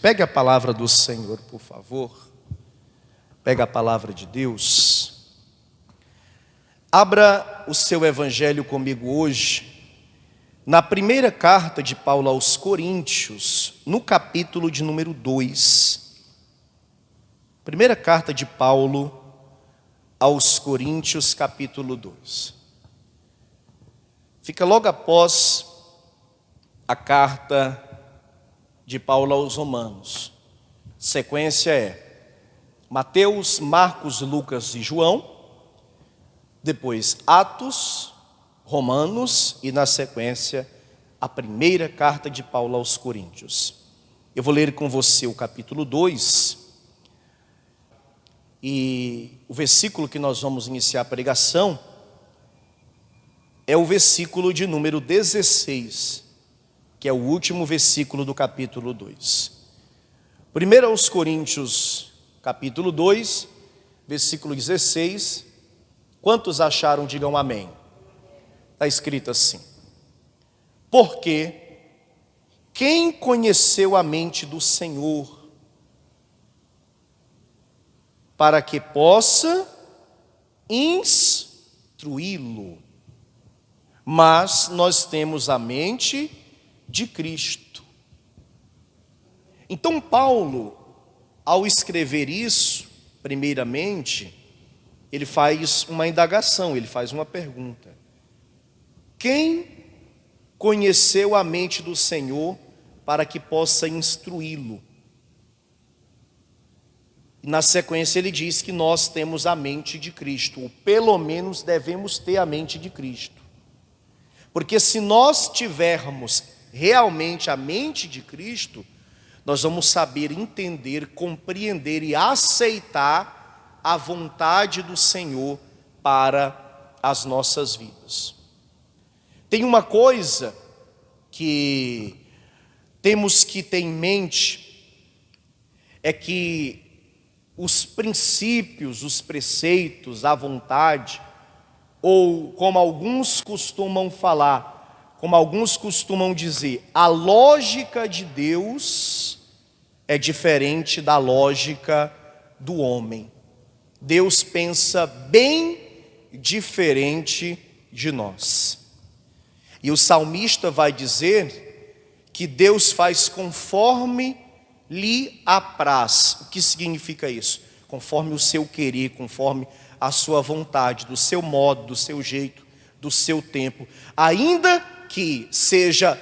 Pegue a palavra do Senhor, por favor. Pegue a palavra de Deus. Abra o seu evangelho comigo hoje, na primeira carta de Paulo aos Coríntios, no capítulo de número 2. Primeira carta de Paulo aos Coríntios, capítulo 2. Fica logo após a carta de Paulo aos Romanos. Sequência é Mateus, Marcos, Lucas e João, depois Atos, Romanos e na sequência a primeira carta de Paulo aos Coríntios. Eu vou ler com você o capítulo 2 e o versículo que nós vamos iniciar a pregação é o versículo de número 16, que é o último versículo do capítulo 2. Primeiro aos Coríntios, capítulo 2, versículo 16. Quantos acharam, digam amém. Está escrito assim: porque quem conheceu a mente do Senhor, para que possa instruí-lo? Mas nós temos a mente de Cristo. Então Paulo, ao escrever isso, primeiramente, ele faz uma indagação, ele faz uma pergunta. Quem conheceu a mente do Senhor para que possa instruí-lo? Na sequência ele diz que nós temos a mente de Cristo, ou pelo menos devemos ter a mente de Cristo. Porque se nós tivermos realmente a mente de Cristo, nós vamos saber entender, compreender e aceitar a vontade do Senhor para as nossas vidas. Tem uma coisa que temos que ter em mente, é que os princípios, os preceitos, a vontade, ou como alguns costumam falar, como alguns costumam dizer, a lógica de Deus é diferente da lógica do homem. Deus pensa bem diferente de nós. E o salmista vai dizer que Deus faz conforme lhe apraz. O que significa isso? Conforme o seu querer, conforme a sua vontade, do seu modo, do seu jeito, do seu tempo, ainda que seja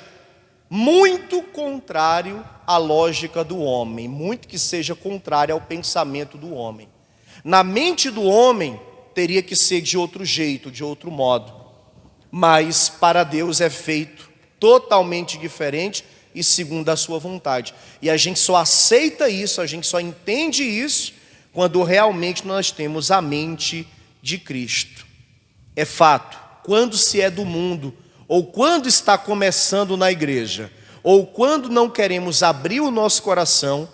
muito contrário à lógica do homem, muito que seja contrário ao pensamento do homem. Na mente do homem teria que ser de outro jeito, de outro modo, mas para Deus é feito totalmente diferente e segundo a sua vontade. E a gente só aceita isso, a gente só entende isso quando realmente nós temos a mente de Cristo. É fato, quando se é do mundo, ou quando está começando na igreja, ou quando não queremos abrir o nosso coração,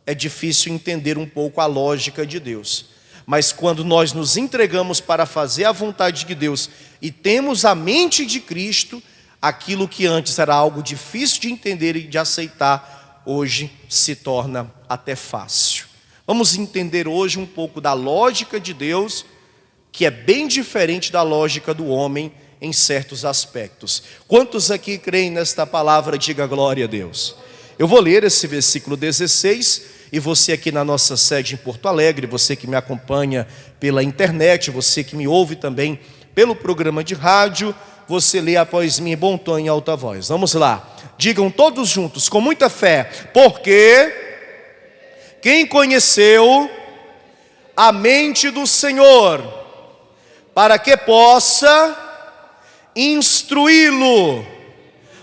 é difícil entender um pouco a lógica de Deus. Mas quando nós nos entregamos para fazer a vontade de Deus e temos a mente de Cristo, aquilo que antes era algo difícil de entender e de aceitar, hoje se torna até fácil. Vamos entender hoje um pouco da lógica de Deus, que é bem diferente da lógica do homem em certos aspectos. Quantos aqui creem nesta palavra? Diga glória a Deus. Eu vou ler esse versículo 16, e você aqui na nossa sede em Porto Alegre, você que me acompanha pela internet, você que me ouve também pelo programa de rádio, você lê após mim em bom tom em alta voz. Vamos lá, digam todos juntos, com muita fé: porque quem conheceu a mente do Senhor, para que possa instruí-lo,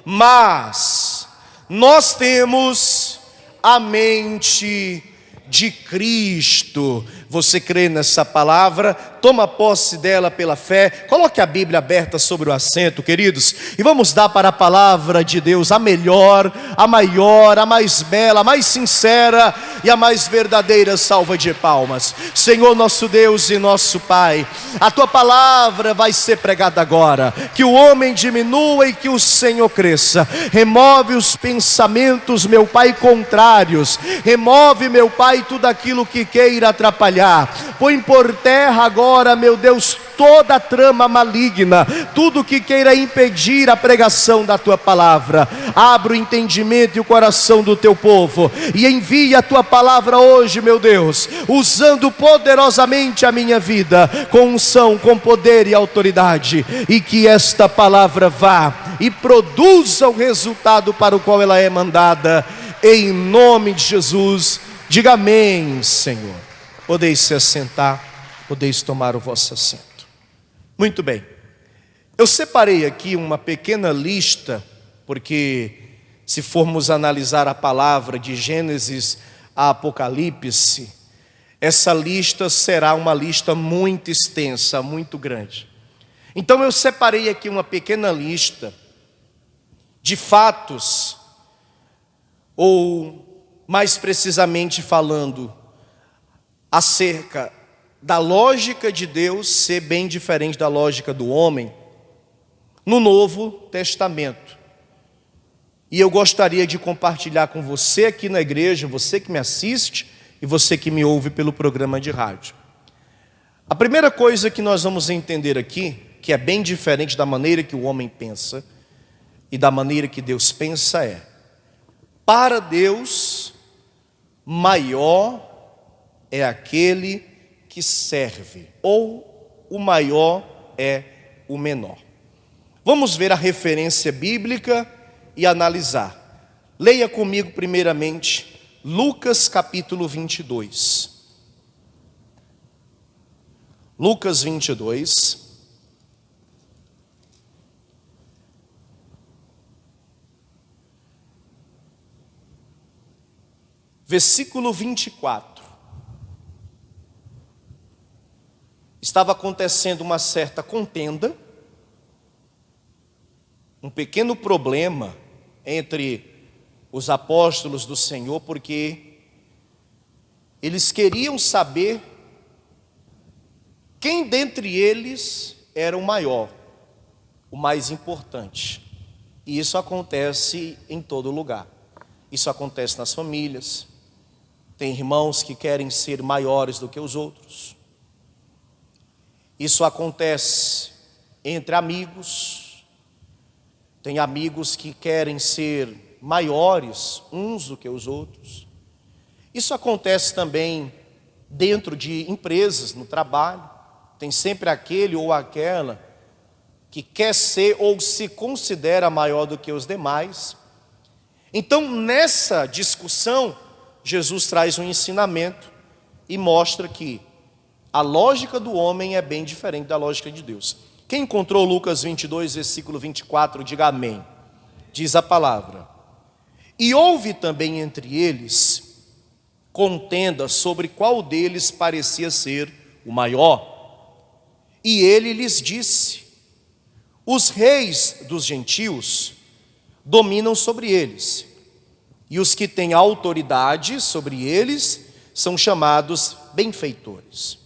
mas nós temos a mente de Cristo. Você crê nessa palavra? toma posse dela pela fé. Coloque a Bíblia aberta sobre o assento, queridos, e vamos dar para a palavra de Deus a melhor, a maior, a mais bela, a mais sincera e a mais verdadeira salva de palmas. Senhor nosso Deus e nosso Pai, a tua palavra vai ser pregada agora, que o homem diminua e que o Senhor cresça. Remove os pensamentos, meu Pai, contrários. Remove, meu Pai, tudo aquilo que queira atrapalhar. Põe por terra agora, meu Deus, toda a trama maligna, tudo que queira impedir a pregação da tua palavra. Abra o entendimento e o coração do teu povo e envia a tua palavra hoje, meu Deus, usando poderosamente a minha vida, com unção, com poder e autoridade, e que esta palavra vá e produza o resultado para o qual ela é mandada, em nome de Jesus. Diga amém, Senhor. Podeis se assentar, podeis tomar o vosso assento. Muito bem, eu separei aqui uma pequena lista, porque se formos analisar a palavra de Gênesis a Apocalipse, essa lista será uma lista muito extensa, muito grande. Então eu separei aqui uma pequena lista de fatos, ou mais precisamente falando, acerca da lógica de Deus ser bem diferente da lógica do homem, no Novo Testamento. E eu gostaria de compartilhar com você aqui na igreja, você que me assiste e você que me ouve pelo programa de rádio. A primeira coisa que nós vamos entender aqui, que é bem diferente da maneira que o homem pensa e da maneira que Deus pensa, é: para Deus, maior é aquele que serve, ou o maior é o menor. Vamos ver a referência bíblica e analisar. Leia comigo primeiramente Lucas capítulo 22. Lucas 22. Versículo 24. Estava acontecendo uma certa contenda, um pequeno problema entre os apóstolos do Senhor, porque eles queriam saber quem dentre eles era o maior, o mais importante. E isso acontece em todo lugar. Isso acontece nas famílias. Tem irmãos que querem ser maiores do que os outros. Isso acontece entre amigos. Tem amigos que querem ser maiores uns do que os outros. Isso acontece também dentro de empresas, no trabalho. Tem sempre aquele ou aquela que quer ser ou se considera maior do que os demais. Então, nessa discussão, Jesus traz um ensinamento e mostra que a lógica do homem é bem diferente da lógica de Deus. Quem encontrou Lucas 22, versículo 24, diga amém. Diz a palavra: e houve também entre eles contenda sobre qual deles parecia ser o maior. E ele lhes disse: os reis dos gentios dominam sobre eles, e os que têm autoridade sobre eles são chamados benfeitores.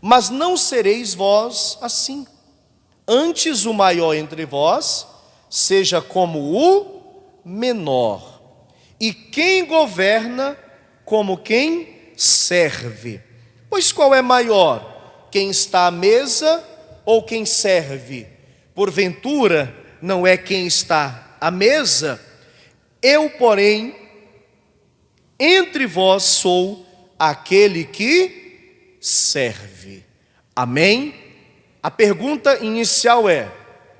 Mas não sereis vós assim. Antes o maior entre vós seja como o menor, e quem governa como quem serve. Pois qual é maior, quem está à mesa ou quem serve? Porventura não é quem está à mesa? Eu, porém, entre vós sou aquele que serve. Amém? A pergunta inicial é: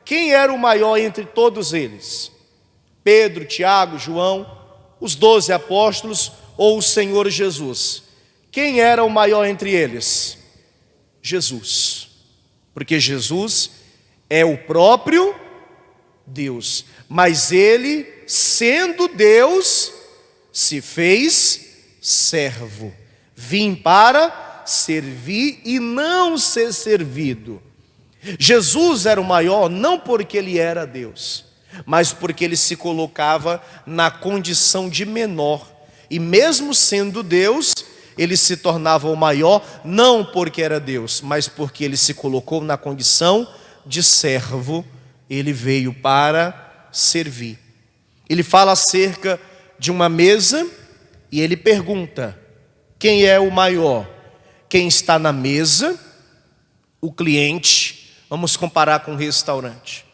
quem era o maior entre todos eles? Pedro, Tiago, João, os 12 apóstolos ou o Senhor Jesus? Quem era o maior entre eles? Jesus. Porque Jesus é o próprio Deus. Mas ele, sendo Deus, se fez servo. Vim para servir e não ser servido. Jesus era o maior não porque ele era Deus, mas porque ele se colocava na condição de menor. E mesmo sendo Deus, ele se tornava o maior não porque era Deus, mas porque ele se colocou na condição de servo. Ele veio para servir. Ele fala acerca de uma mesa e ele pergunta: quem é o maior? Quem está na mesa? O cliente. Vamos comparar com um restaurante.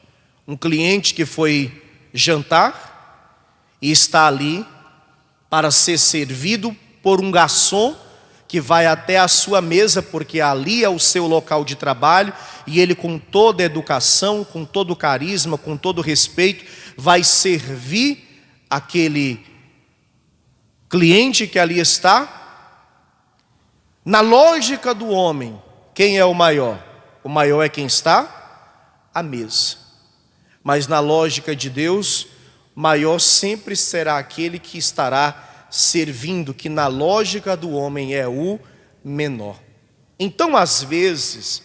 Um cliente que foi jantar e está ali para ser servido por um garçom que vai até a sua mesa, porque ali é o seu local de trabalho, e ele, com toda a educação, com todo o carisma, com todo o respeito, vai servir aquele cliente que ali está. Na lógica do homem, quem é o maior? O maior é quem está à mesa. Mas na lógica de Deus, maior sempre será aquele que estará servindo, que na lógica do homem é o menor. Então, às vezes,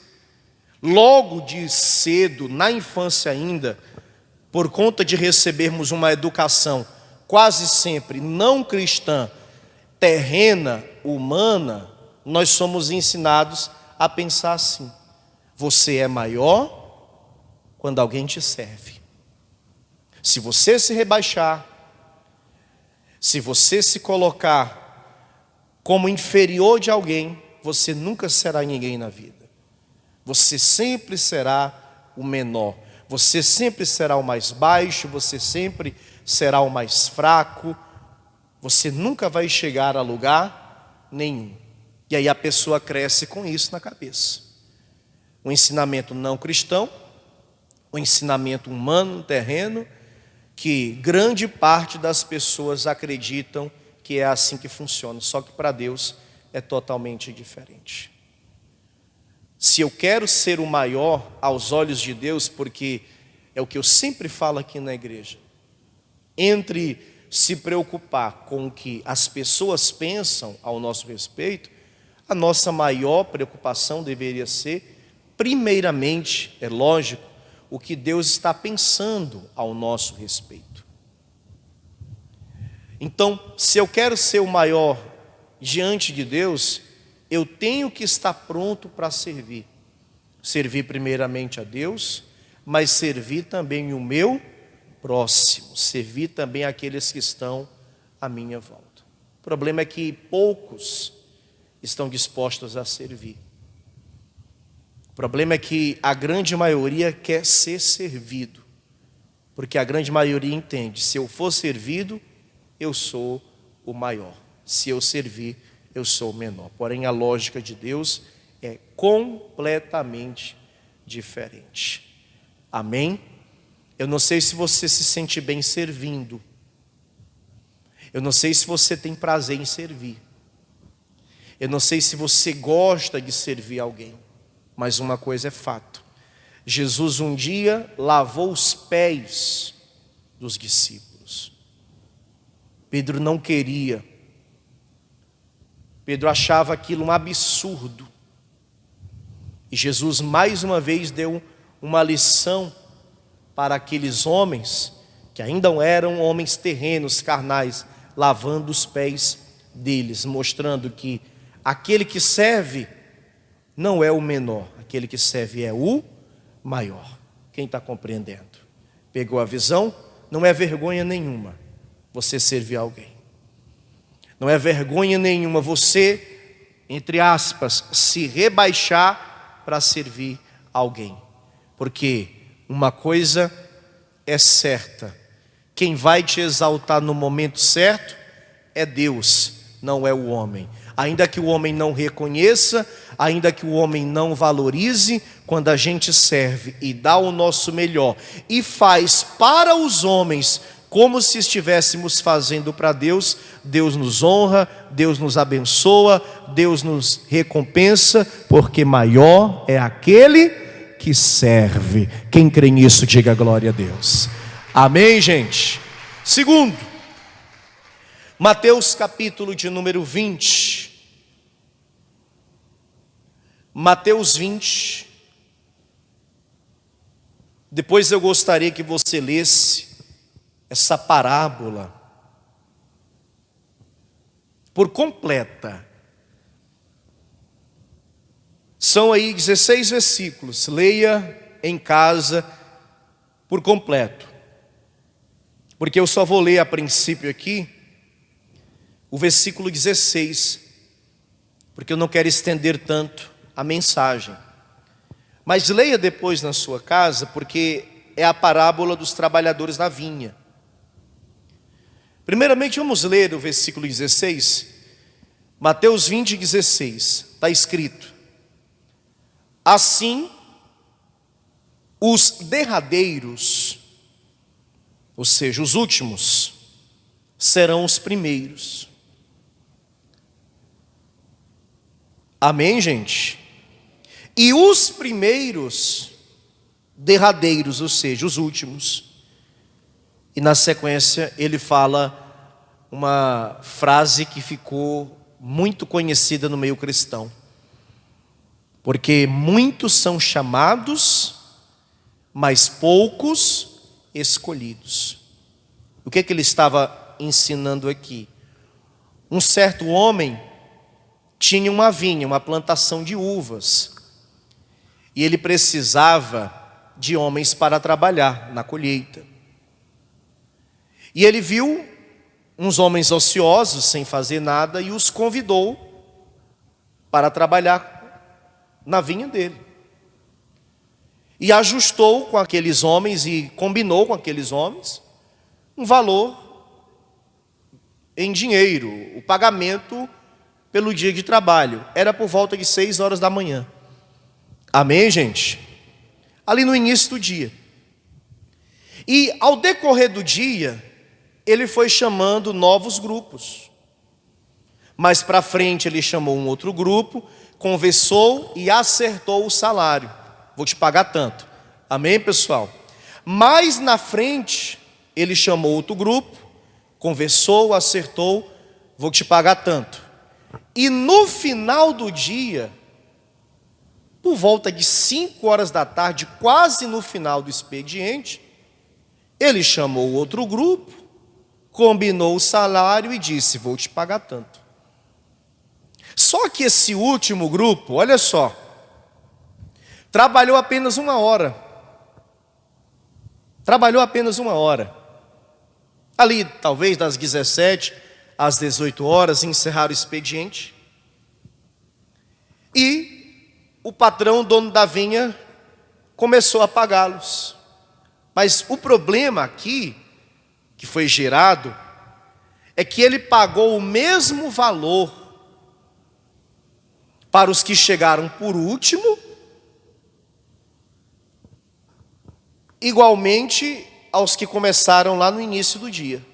logo de cedo, na infância ainda, por conta de recebermos uma educação quase sempre não cristã, terrena, humana, nós somos ensinados a pensar assim: você é maior quando alguém te serve. Se você se rebaixar, se você se colocar como inferior de alguém, você nunca será ninguém na vida. Você sempre será o menor. Você sempre será o mais baixo, você sempre será o mais fraco. Você nunca vai chegar a lugar nenhum. E aí a pessoa cresce com isso na cabeça. O ensinamento não cristão, o ensinamento humano, terreno, que grande parte das pessoas acreditam que é assim que funciona, só que para Deus é totalmente diferente. Se eu quero ser o maior aos olhos de Deus, porque é o que eu sempre falo aqui na igreja, entre se preocupar com o que as pessoas pensam ao nosso respeito, a nossa maior preocupação deveria ser, primeiramente, é lógico, o que Deus está pensando ao nosso respeito. Então, se eu quero ser o maior diante de Deus, eu tenho que estar pronto para servir. Servir primeiramente a Deus, mas servir também o meu próximo, servir também aqueles que estão à minha volta. O problema é que poucos estão dispostos a servir. O problema é que a grande maioria quer ser servido, porque a grande maioria entende: se eu for servido, eu sou o maior. Se eu servir, eu sou o menor. Porém, a lógica de Deus é completamente diferente. Amém? Eu não sei se você se sente bem servindo. Eu não sei se você tem prazer em servir. Eu não sei se você gosta de servir alguém. Mas uma coisa é fato: Jesus um dia lavou os pés dos discípulos. Pedro não queria. Pedro achava aquilo um absurdo. E Jesus mais uma vez deu uma lição para aqueles homens que ainda eram homens terrenos, carnais, lavando os pés deles, mostrando que aquele que serve não é o menor, aquele que serve é o maior. Quem está compreendendo? Pegou a visão? Não é vergonha nenhuma você servir alguém. Não é vergonha nenhuma você, entre aspas, se rebaixar para servir alguém. Porque uma coisa é certa: quem vai te exaltar no momento certo é Deus, não é o homem. Ainda que o homem não reconheça, ainda que o homem não valorize, quando a gente serve e dá o nosso melhor e faz para os homens como se estivéssemos fazendo para Deus, Deus nos honra, Deus nos abençoa, Deus nos recompensa, porque maior é aquele que serve. Quem crê nisso, diga glória a Deus. Amém, gente? Segundo, Mateus capítulo de número 20. Mateus 20. Depois eu gostaria que você lesse essa parábola por completa. São aí 16 versículos. Leia em casa por completo. Porque eu só vou ler a princípio aqui o versículo 16, porque eu não quero estender tanto a mensagem. Mas leia depois na sua casa, porque é a parábola dos trabalhadores na vinha. Primeiramente vamos ler o versículo 16. Mateus 20, 16. Está escrito: assim, os derradeiros, ou seja, os últimos, serão os primeiros. Amém, gente? E os primeiros, derradeiros, ou seja, os últimos. E na sequência ele fala uma frase que ficou muito conhecida no meio cristão. Porque muitos são chamados, mas poucos escolhidos. O que ele estava ensinando aqui? Um certo homem tinha uma vinha, uma plantação de uvas. E ele precisava de homens para trabalhar na colheita. E ele viu uns homens ociosos, sem fazer nada, e os convidou para trabalhar na vinha dele. E ajustou com aqueles homens e combinou com aqueles homens um valor em dinheiro, o pagamento pelo dia de trabalho. Era por volta de 6 horas da manhã. Amém, gente? Ali no início do dia. E ao decorrer do dia, ele foi chamando novos grupos. Mais para frente ele chamou um outro grupo, conversou e acertou o salário. Vou te pagar tanto. Amém, pessoal? Mais na frente, ele chamou outro grupo, conversou, acertou, vou te pagar tanto. E no final do dia, por volta de 5 horas da tarde, quase no final do expediente, ele chamou outro grupo, combinou o salário e disse: vou te pagar tanto. Só que esse último grupo, olha só, trabalhou apenas 1 hora. Trabalhou apenas 1 hora. Ali, talvez das 17 às 18 horas, encerraram o expediente. E o patrão, o dono da vinha, começou a pagá-los. Mas o problema aqui, que foi gerado, é que ele pagou o mesmo valor para os que chegaram por último, igualmente aos que começaram lá no início do dia.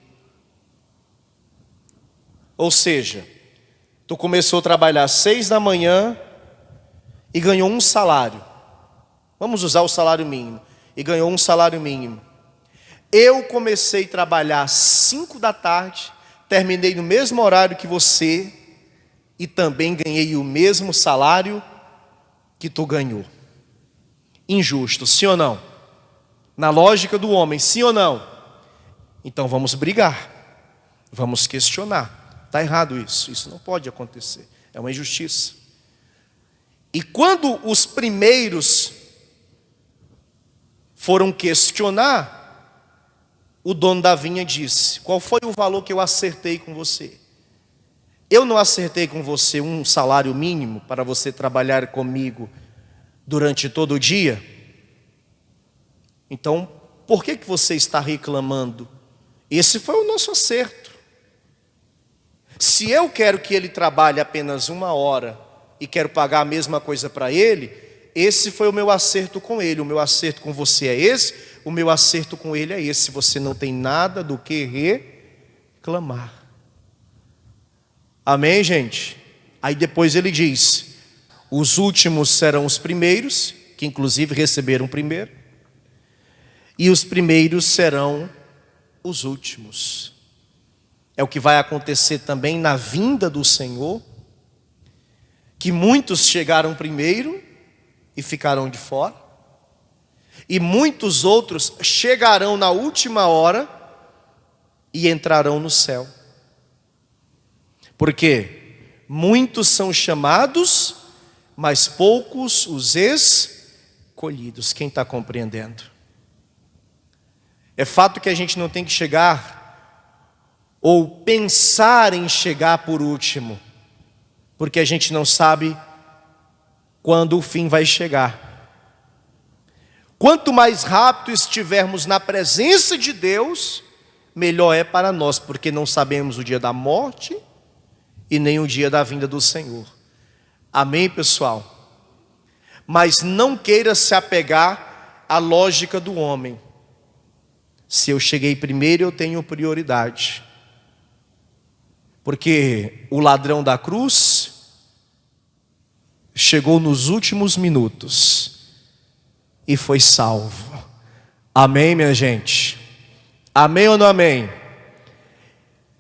Ou seja, tu começou a trabalhar às 6 da manhã e ganhou um salário. Vamos usar o salário mínimo. E ganhou um salário mínimo. Eu comecei a trabalhar às 5 da tarde, terminei no mesmo horário que você e também ganhei o mesmo salário que tu ganhou. Injusto, sim ou não? Na lógica do homem, sim ou não? Então vamos brigar, vamos questionar. Está errado isso não pode acontecer, é uma injustiça. E quando os primeiros foram questionar, o dono da vinha disse: qual foi o valor que eu acertei com você? Eu não acertei com você um salário mínimo para você trabalhar comigo durante todo o dia? Então, por que você está reclamando? Esse foi o nosso acerto. Se eu quero que ele trabalhe apenas 1 hora e quero pagar a mesma coisa para ele, esse foi o meu acerto com ele. O meu acerto com você é esse, o meu acerto com ele é esse. Você não tem nada do que reclamar. Amém, gente? Aí depois ele diz: os últimos serão os primeiros, que inclusive receberam primeiro, e os primeiros serão os últimos. É o que vai acontecer também na vinda do Senhor. que muitos chegaram primeiro e ficarão de fora, e muitos outros chegarão na última hora e entrarão no céu. Porque muitos são chamados, mas poucos os escolhidos. Quem está compreendendo? É fato que a gente não tem que chegar ou pensar em chegar por último, porque a gente não sabe quando o fim vai chegar. Quanto mais rápido estivermos na presença de Deus, melhor é para nós, porque não sabemos o dia da morte e nem o dia da vinda do Senhor. Amém, pessoal? Mas não queira se apegar à lógica do homem. Se eu cheguei primeiro, eu tenho prioridade. Porque o ladrão da cruz chegou nos últimos minutos e foi salvo. Amém, minha gente? Amém ou não amém?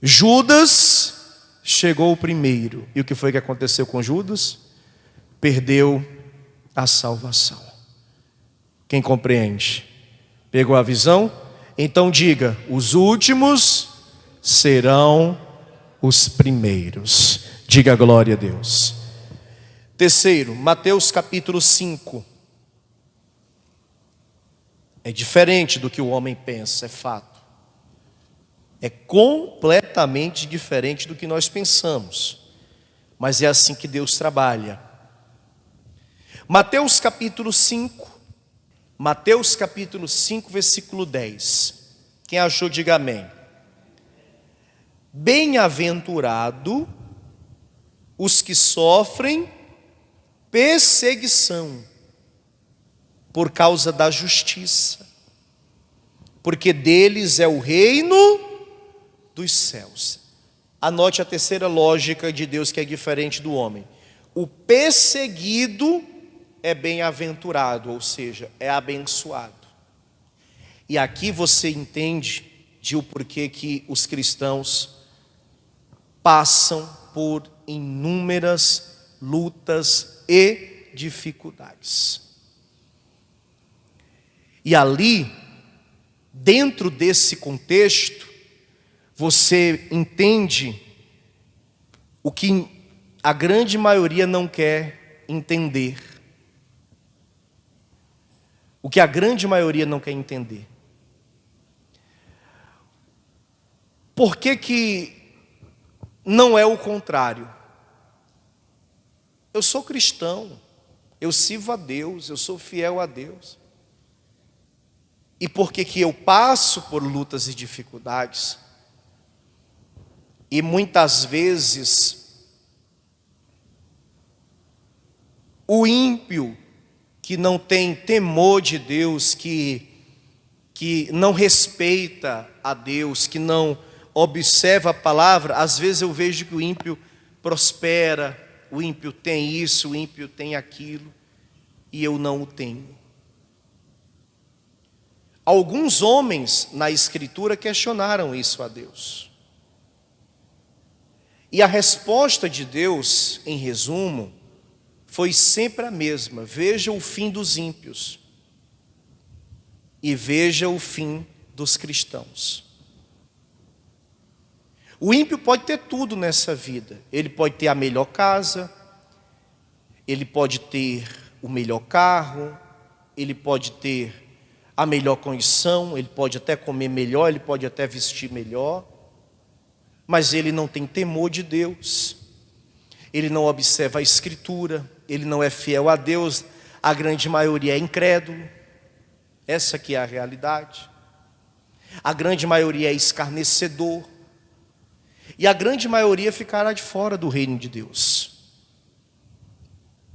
Judas chegou primeiro. E o que foi que aconteceu com Judas? Perdeu a salvação. Quem compreende? Pegou a visão? Então diga: os últimos serão os primeiros. Diga glória a Deus. Terceiro, Mateus capítulo 5. É diferente do que o homem pensa, é fato. É completamente diferente do que nós pensamos. Mas é assim que Deus trabalha. Mateus capítulo 5. Mateus capítulo 5, versículo 10. Quem achou, diga amém. Bem-aventurado os que sofrem perseguição por causa da justiça, porque deles é o reino dos céus. Anote a terceira lógica de Deus, que é diferente do homem. O perseguido é bem-aventurado, ou seja, é abençoado. E aqui você entende de o porquê que os cristãos passam por inúmeras lutas e dificuldades. E ali, dentro desse contexto, você entende o que a grande maioria não quer entender. O que a grande maioria não quer entender. Por que não é o contrário? Eu sou cristão, eu sirvo a Deus, eu sou fiel a Deus. E por que eu passo por lutas e dificuldades? E muitas vezes o ímpio que não tem temor de Deus, que não respeita a Deus, que não observa a palavra, às vezes eu vejo que o ímpio prospera, o ímpio tem isso, o ímpio tem aquilo, e eu não o tenho. Alguns homens na Escritura questionaram isso a Deus. E a resposta de Deus, em resumo, foi sempre a mesma: veja o fim dos ímpios e veja o fim dos cristãos. O ímpio pode ter tudo nessa vida. Ele pode ter a melhor casa, ele pode ter o melhor carro, ele pode ter a melhor condição, ele pode até comer melhor, ele pode até vestir melhor, mas ele não tem temor de Deus, ele não observa a Escritura, ele não é fiel a Deus, a grande maioria é incrédulo. Essa que é a realidade. A grande maioria é escarnecedor, e a grande maioria ficará de fora do reino de Deus.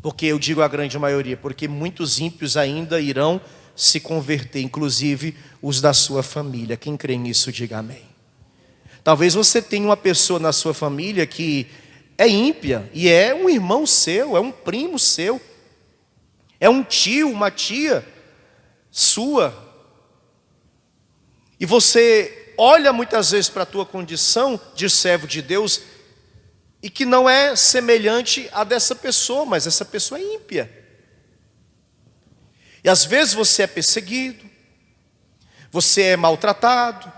Porque eu digo a grande maioria, porque muitos ímpios ainda irão se converter, inclusive os da sua família. Quem crê nisso, diga amém. Talvez você tenha uma pessoa na sua família que é ímpia, e é um irmão seu, é um primo seu, é um tio, uma tia sua, e você olha muitas vezes para a tua condição de servo de Deus e que não é semelhante a dessa pessoa, mas essa pessoa é ímpia. E às vezes você é perseguido, você é maltratado,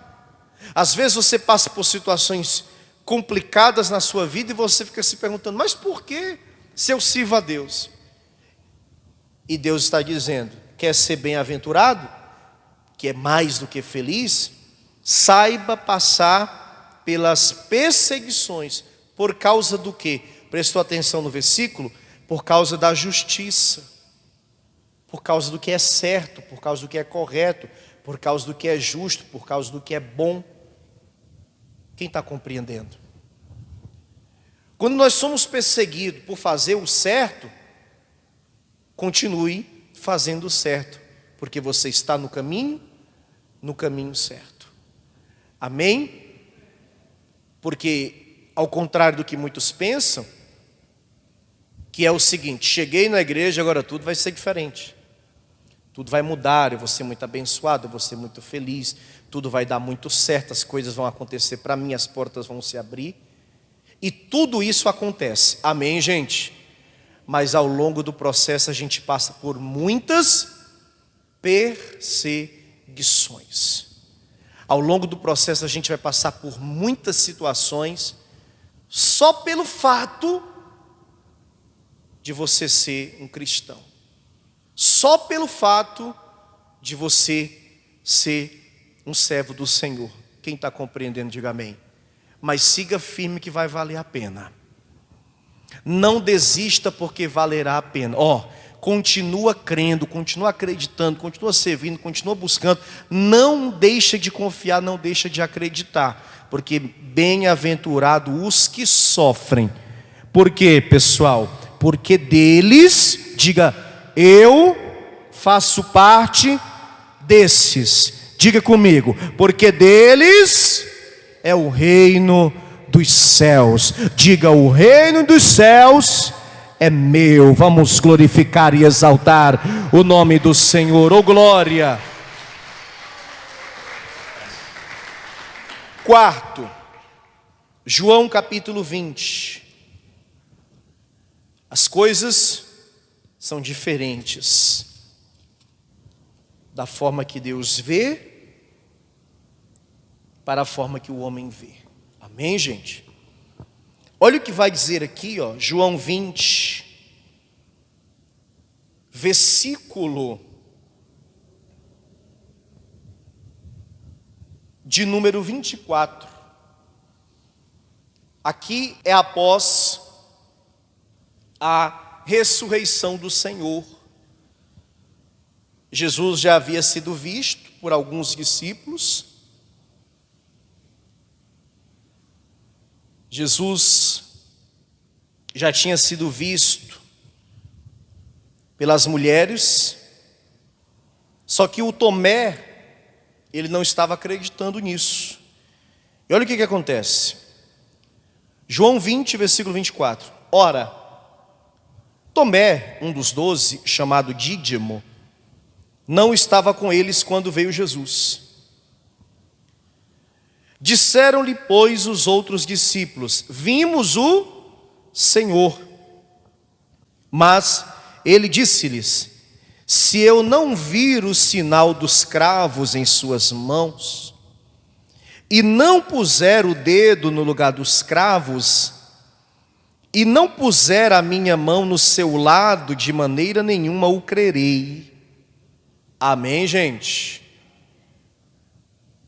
às vezes você passa por situações complicadas na sua vida e você fica se perguntando, mas por que se eu sirvo a Deus? E Deus está dizendo, quer ser bem-aventurado, que é mais do que feliz, saiba passar pelas perseguições. Por causa do quê? Prestou atenção no versículo? Por causa da justiça, por causa do que é certo, por causa do que é correto, por causa do que é justo, por causa do que é bom. Quem está compreendendo? Quando nós somos perseguidos por fazer o certo, continue fazendo o certo, porque você está no caminho certo. Amém? Porque, ao contrário do que muitos pensam, que é o seguinte, cheguei na igreja, agora tudo vai ser diferente. Tudo vai mudar, eu vou ser muito abençoado, eu vou ser muito feliz, tudo vai dar muito certo, as coisas vão acontecer para mim, as portas vão se abrir. E tudo isso acontece. Amém, gente? Mas ao longo do processo a gente passa por muitas perseguições. Ao longo do processo a gente vai passar por muitas situações só pelo fato de você ser um cristão. Só pelo fato de você ser um servo do Senhor. Quem está compreendendo, diga amém. Mas siga firme que vai valer a pena. Não desista porque valerá a pena. Continua crendo, continua acreditando, continua servindo, continua buscando. Não deixa de confiar, não deixa de acreditar. Porque bem-aventurado os que sofrem. Por quê, pessoal? Porque deles, diga, eu faço parte desses. Diga comigo, porque deles é o reino dos céus. Diga, o reino dos céus é meu. Vamos glorificar e exaltar o nome do Senhor. Oh, glória. Quarto, João capítulo 20. As coisas são diferentes da forma que Deus vê para a forma que o homem vê. Amém, gente? Olha o que vai dizer aqui, João 20, versículo de número 24. Aqui é após a ressurreição do Senhor. Jesus já havia sido visto por alguns discípulos. Jesus já tinha sido visto pelas mulheres, só que o Tomé, ele não estava acreditando nisso. E olha o que acontece. João 20, versículo 24. Ora, Tomé, um dos 12, chamado Dídimo, não estava com eles quando veio Jesus. Disseram-lhe, pois, os outros discípulos, vimos o Senhor. Mas ele disse-lhes, se eu não vir o sinal dos cravos em suas mãos, e não puser o dedo no lugar dos cravos, e não puser a minha mão no seu lado, de maneira nenhuma o crerei. Amém, gente?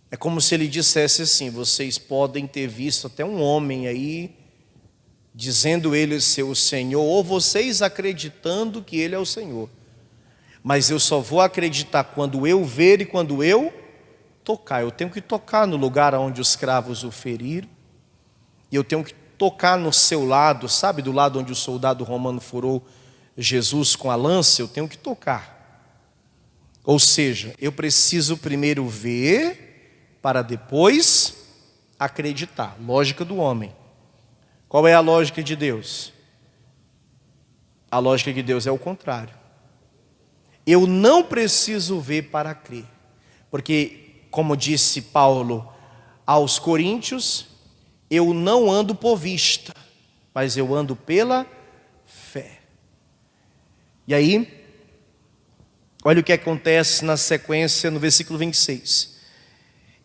É como se ele dissesse assim, vocês podem ter visto até um homem aí, dizendo ele ser o Senhor, ou vocês acreditando que ele é o Senhor. Mas eu só vou acreditar quando eu ver e quando eu tocar. Eu tenho que tocar no lugar onde os cravos o feriram. E eu tenho que tocar no seu lado, sabe, do lado onde o soldado romano furou Jesus com a lança, eu tenho que tocar. Ou seja, eu preciso primeiro ver para depois acreditar. Lógica do homem. Qual é a lógica de Deus? A lógica de Deus é o contrário. Eu não preciso ver para crer. Porque, como disse Paulo aos Coríntios, eu não ando por vista, mas eu ando pela fé. E aí, olha o que acontece na sequência no versículo 26.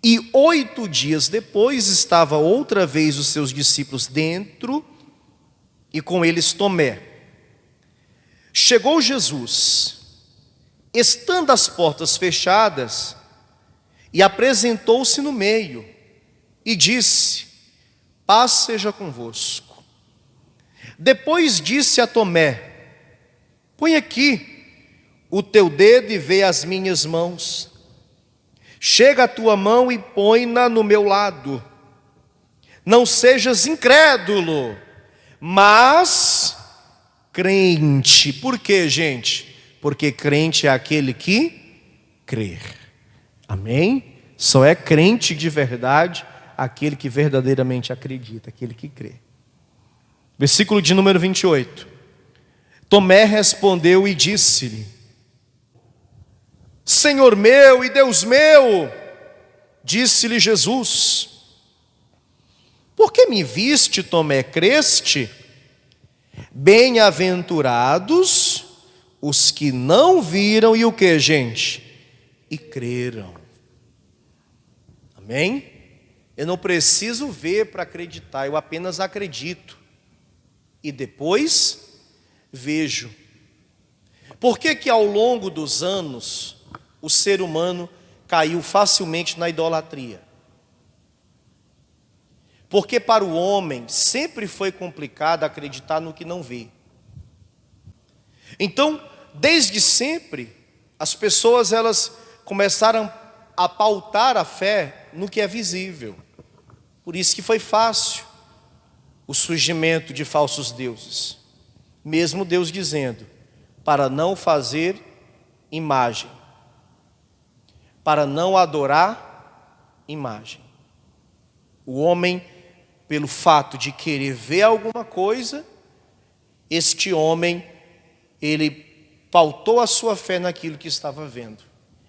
E 8 dias depois estava outra vez os seus discípulos dentro e com eles Tomé. Chegou Jesus, estando as portas fechadas, e apresentou-se no meio e disse: paz seja convosco. Depois disse a Tomé: põe aqui o teu dedo e vê as minhas mãos. Chega a tua mão e põe-na no meu lado. Não sejas incrédulo, mas crente. Por quê, gente? Porque crente é aquele que crê. Amém? Só é crente de verdade aquele que verdadeiramente acredita, aquele que crê. Versículo de número 28. Tomé respondeu e disse-lhe: Senhor meu e Deus meu. Disse-lhe Jesus: por que me viste, Tomé, creste? Bem-aventurados os que não viram e o que, gente? E creram. Amém? Eu não preciso ver para acreditar, eu apenas acredito. E depois vejo. Por que que ao longo dos anos o ser humano caiu facilmente na idolatria? Porque para o homem sempre foi complicado acreditar no que não vê. Então, desde sempre, as pessoas elas começaram a pautar a fé no que é visível. Por isso que foi fácil o surgimento de falsos deuses. Mesmo Deus dizendo, para não fazer imagem, para não adorar imagem. O homem, pelo fato de querer ver alguma coisa, este homem, ele pautou a sua fé naquilo que estava vendo.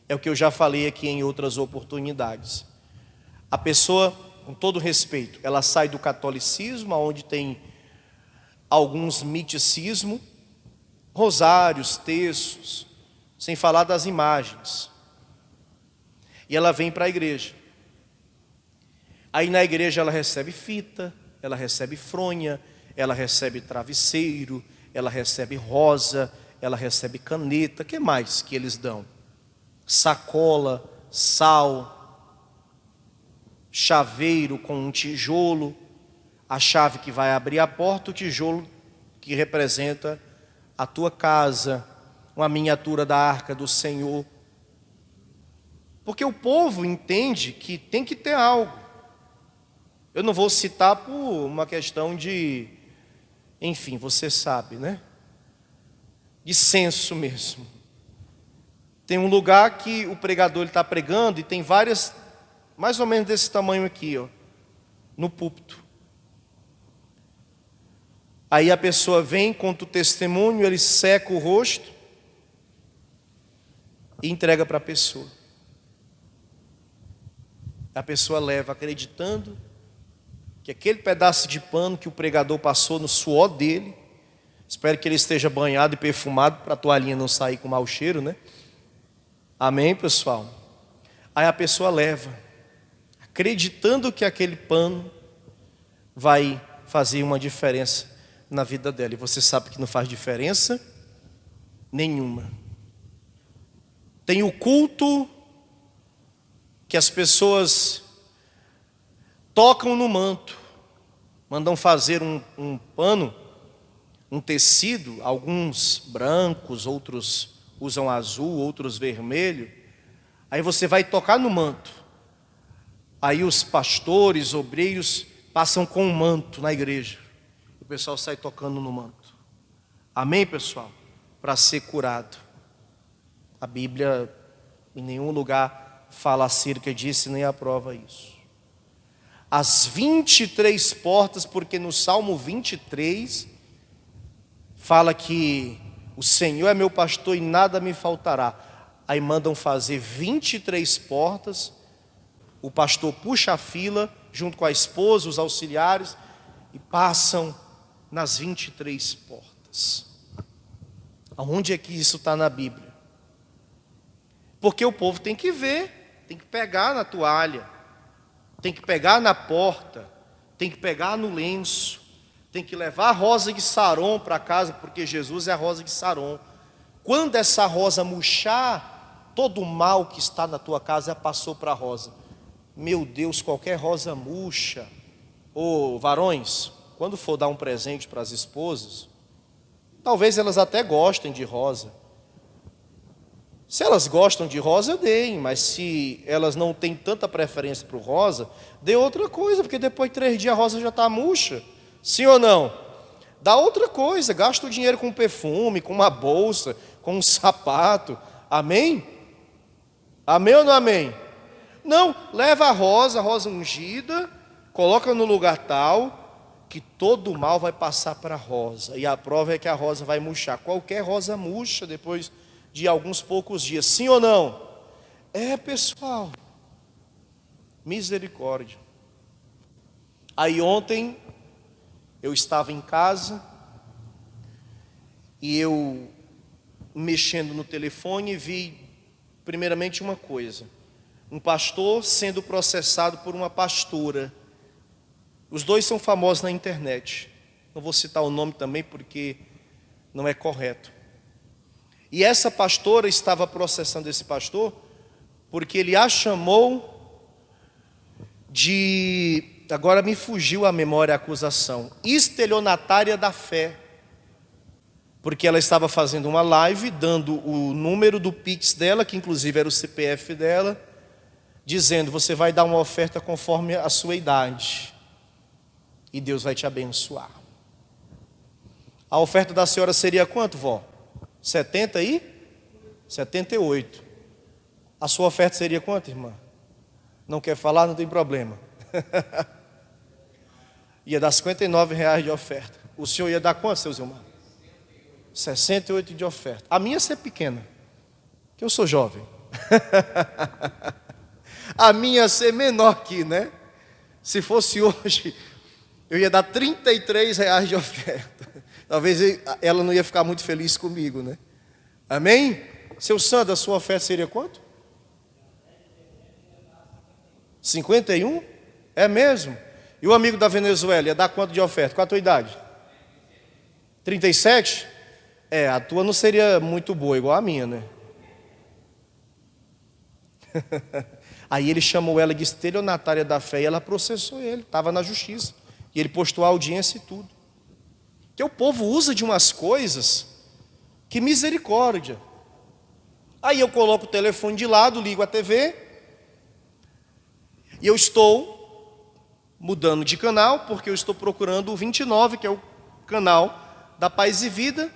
É o que eu já falei aqui em outras oportunidades. A pessoa, com todo respeito, ela sai do catolicismo, onde tem alguns misticismo, rosários, terços, sem falar das imagens. E ela vem para a igreja. Aí na igreja ela recebe fita, ela recebe fronha, ela recebe travesseiro, ela recebe rosa, ela recebe caneta. O que mais que eles dão? Sacola, sal, chaveiro com um tijolo, a chave que vai abrir a porta, o tijolo que representa a tua casa, uma miniatura da arca do Senhor. Porque o povo entende que tem que ter algo. Eu não vou citar por uma questão de, enfim, você sabe, né? De senso mesmo. Tem um lugar que o pregador está pregando e tem várias, mais ou menos desse tamanho aqui, ó, no púlpito. Aí a pessoa vem, conta o testemunho, ele seca o rosto e entrega para a pessoa. A pessoa leva acreditando que aquele pedaço de pano que o pregador passou no suor dele, espero que ele esteja banhado e perfumado para a toalhinha não sair com mau cheiro, né? Amém, pessoal? Aí a pessoa leva, acreditando que aquele pano vai fazer uma diferença na vida dela. E você sabe que não faz diferença nenhuma. Tem o culto que as pessoas tocam no manto, mandam fazer um pano, um tecido, alguns brancos, outros usam azul, outros vermelho. Aí você vai tocar no manto. Aí os pastores, obreiros passam com um manto na igreja. O pessoal sai tocando no manto. Amém, pessoal? Para ser curado. A Bíblia em nenhum lugar fala acerca disso e nem aprova isso. As 23 portas, porque no Salmo 23 fala que o Senhor é meu pastor e nada me faltará. Aí mandam fazer 23 portas, o pastor puxa a fila junto com a esposa, os auxiliares, e passam nas 23 portas. Aonde é que isso está na Bíblia? Porque o povo tem que ver, tem que pegar na toalha, tem que pegar na porta, tem que pegar no lenço, tem que levar a rosa de Saron para casa, porque Jesus é a rosa de Saron. Quando essa rosa murchar, todo o mal que está na tua casa já passou para a rosa. Meu Deus, qualquer rosa murcha. Ô varões, quando for dar um presente para as esposas, talvez elas até gostem de rosa. Se elas gostam de rosa, deem, mas se elas não têm tanta preferência para o rosa, dê outra coisa, porque depois de 3 dias a rosa já está murcha. Sim ou não? Dá outra coisa, gasta o dinheiro com perfume, com uma bolsa, com um sapato. Amém? Amém ou não amém? Não, leva a rosa ungida, coloca no lugar tal, que todo o mal vai passar para a rosa. E a prova é que a rosa vai murchar. Qualquer rosa murcha depois de alguns poucos dias. Sim ou não? É, pessoal. Misericórdia. Aí ontem eu estava em casa e eu mexendo no telefone vi primeiramente uma coisa: um pastor sendo processado por uma pastora. Os dois são famosos na internet. Não vou citar o nome também porque não é correto. E essa pastora estava processando esse pastor porque ele a chamou de, agora me fugiu a memória a acusação, estelionatária da fé. Porque ela estava fazendo uma live, dando o número do Pix dela, que inclusive era o CPF dela, dizendo: você vai dar uma oferta conforme a sua idade, e Deus vai te abençoar. A oferta da senhora seria quanto, vó? 70 e 78. A sua oferta seria quanto, irmã? Não quer falar? Não tem problema. Ia dar R$59 de oferta. O senhor ia dar quanto, seus irmãos? 68 de oferta. A minha ia ser pequena, que eu sou jovem. A minha ia ser menor aqui, né? Se fosse hoje, eu ia dar R$33 de oferta. Talvez ela não ia ficar muito feliz comigo, né? Amém? Seu Sandro, a sua oferta seria quanto? 51? É mesmo? E o amigo da Venezuela ia dar quanto de oferta? Qual a tua idade? 37? É, a tua não seria muito boa, igual a minha, né? Aí ele chamou ela de estelionatária da fé e ela processou ele, estava na justiça. E ele postou a audiência e tudo. Que o povo usa de umas coisas, que misericórdia. Aí eu coloco o telefone de lado, ligo a TV, e eu estou mudando de canal, porque eu estou procurando o 29, que é o canal da Paz e Vida.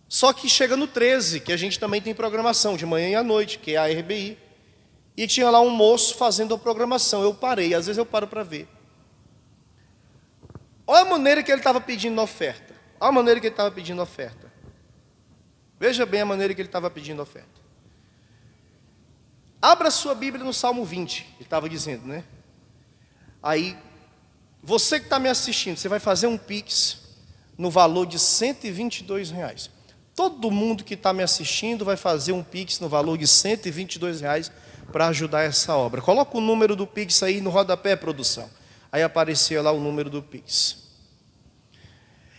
Só que chega no 13, que a gente também tem programação, de manhã e à noite, que é a RBI. E tinha lá um moço fazendo a programação. Eu parei, às vezes eu paro para ver. Olha a maneira que ele estava pedindo oferta. Olha a maneira que ele estava pedindo oferta. Veja bem a maneira que ele estava pedindo oferta. Abra sua Bíblia no Salmo 20, ele estava dizendo, né? Aí, você que está me assistindo, você vai fazer um Pix no valor de R$122. Todo mundo que está me assistindo vai fazer um Pix no valor de R$122 para ajudar essa obra. Coloca o número do Pix aí no rodapé, produção. Aí aparecia lá o número do Pix.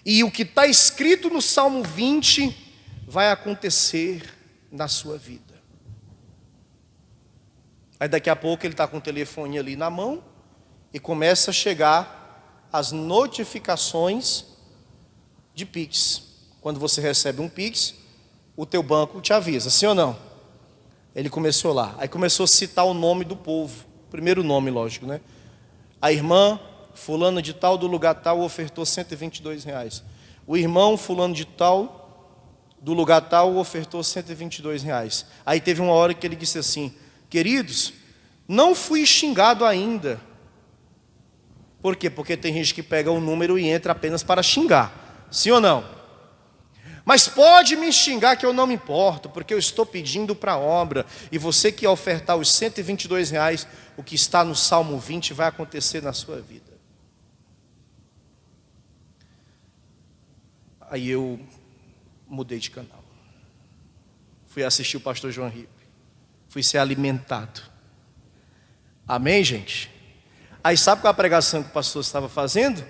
E o que está escrito no Salmo 20 vai acontecer na sua vida. Aí daqui a pouco ele está com o telefone ali na mão e começa a chegar as notificações de Pix. Quando você recebe um Pix, o teu banco te avisa, sim ou não? Ele começou lá, aí começou a citar o nome do povo, primeiro nome, lógico, né? A irmã fulano de tal, do lugar tal, ofertou R$122. O irmão fulano de tal, do lugar tal, ofertou R$122. Aí teve uma hora que ele disse assim: queridos, não fui xingado ainda. Por quê? Porque tem gente que pega o número e entra apenas para xingar, sim ou não? Mas pode me xingar que eu não me importo, porque eu estou pedindo para a obra. E você que ofertar os R$122, o que está no Salmo 20 vai acontecer na sua vida. Aí eu mudei de canal. Fui assistir o pastor João Ribe. Fui ser alimentado. Amém, gente? Aí sabe qual é a pregação que o pastor estava fazendo?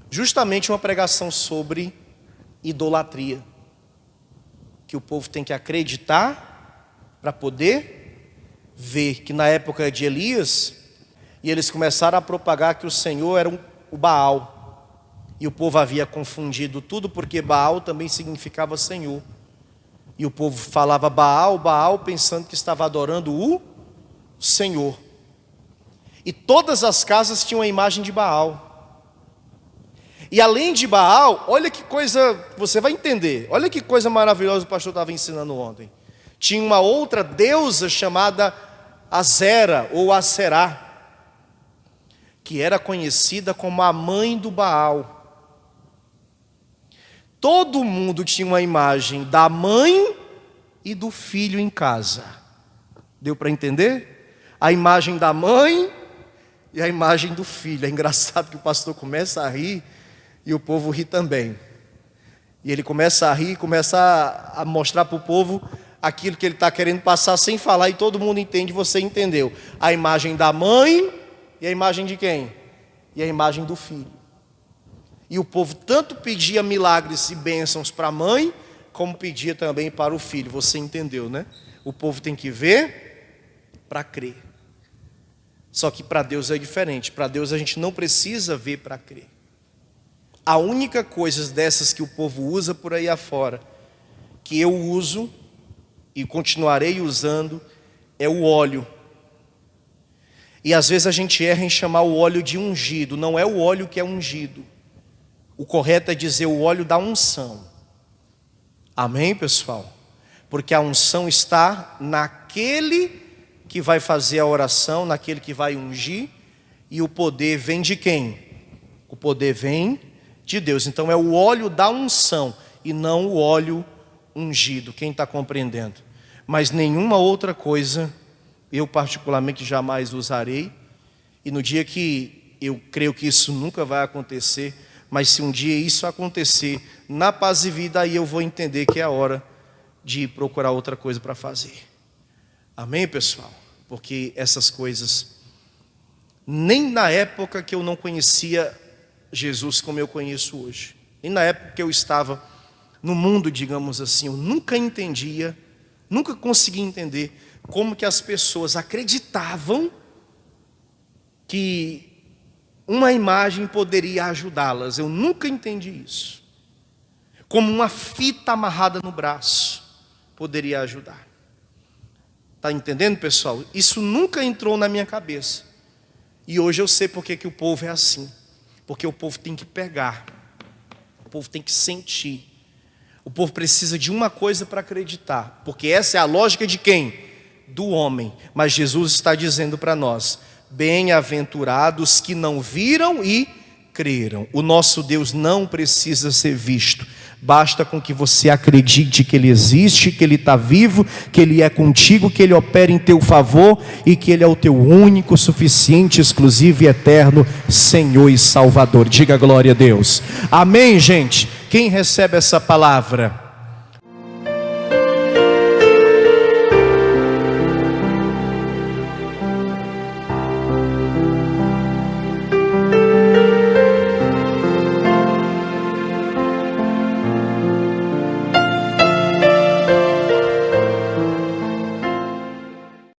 Justamente uma pregação sobre idolatria. Que o povo tem que acreditar para poder ver. Que na época de Elias, e eles começaram a propagar que o Senhor era o Baal. E o povo havia confundido tudo, porque Baal também significava Senhor. E o povo falava Baal, Baal, pensando que estava adorando o Senhor. E todas as casas tinham a imagem de Baal. E além de Baal, olha que coisa, você vai entender. Olha que coisa maravilhosa o pastor estava ensinando ontem. Tinha uma outra deusa chamada Azera ou Aserá, que era conhecida como a mãe do Baal. Todo mundo tinha uma imagem da mãe e do filho em casa. Deu para entender? A imagem da mãe e a imagem do filho. É engraçado que o pastor começa a rir e o povo ri também. E ele começa a rir, começa a mostrar para o povo aquilo que ele está querendo passar sem falar, e todo mundo entende, você entendeu. A imagem da mãe e a imagem de quem? E a imagem do filho. E o povo tanto pedia milagres e bênçãos para a mãe, como pedia também para o filho. Você entendeu, né? O povo tem que ver para crer. Só que para Deus é diferente. Para Deus a gente não precisa ver para crer. A única coisa dessas que o povo usa por aí afora, que eu uso e continuarei usando, é o óleo. E às vezes a gente erra em chamar o óleo de ungido. Não é o óleo que é ungido. O correto é dizer o óleo da unção. Amém, pessoal? Porque a unção está naquele que vai fazer a oração, naquele que vai ungir, e o poder vem de quem? O poder vem de Deus. Então é o óleo da unção e não o óleo ungido. Quem está compreendendo? Mas nenhuma outra coisa eu particularmente jamais usarei. E no dia que eu creio que isso nunca vai acontecer, mas se um dia isso acontecer, na paz e vida, aí eu vou entender que é a hora de procurar outra coisa para fazer. Amém, pessoal? Porque essas coisas, nem na época que eu não conhecia Jesus como eu conheço hoje, nem na época que eu estava no mundo, digamos assim, eu nunca entendia, nunca consegui entender como que as pessoas acreditavam que uma imagem poderia ajudá-las. Eu nunca entendi isso. Como uma fita amarrada no braço poderia ajudar. Está entendendo, pessoal? Isso nunca entrou na minha cabeça. E hoje eu sei porque que o povo é assim. Porque o povo tem que pegar. O povo tem que sentir. O povo precisa de uma coisa para acreditar. Porque essa é a lógica de quem? Do homem. Mas Jesus está dizendo para nós: bem-aventurados que não viram e creram. O nosso Deus não precisa ser visto. Basta com que você acredite que Ele existe, que Ele está vivo, que Ele é contigo, que Ele opera em teu favor e que Ele é o teu único, suficiente, exclusivo e eterno Senhor e Salvador. Diga glória a Deus. Amém, gente? Quem recebe essa palavra?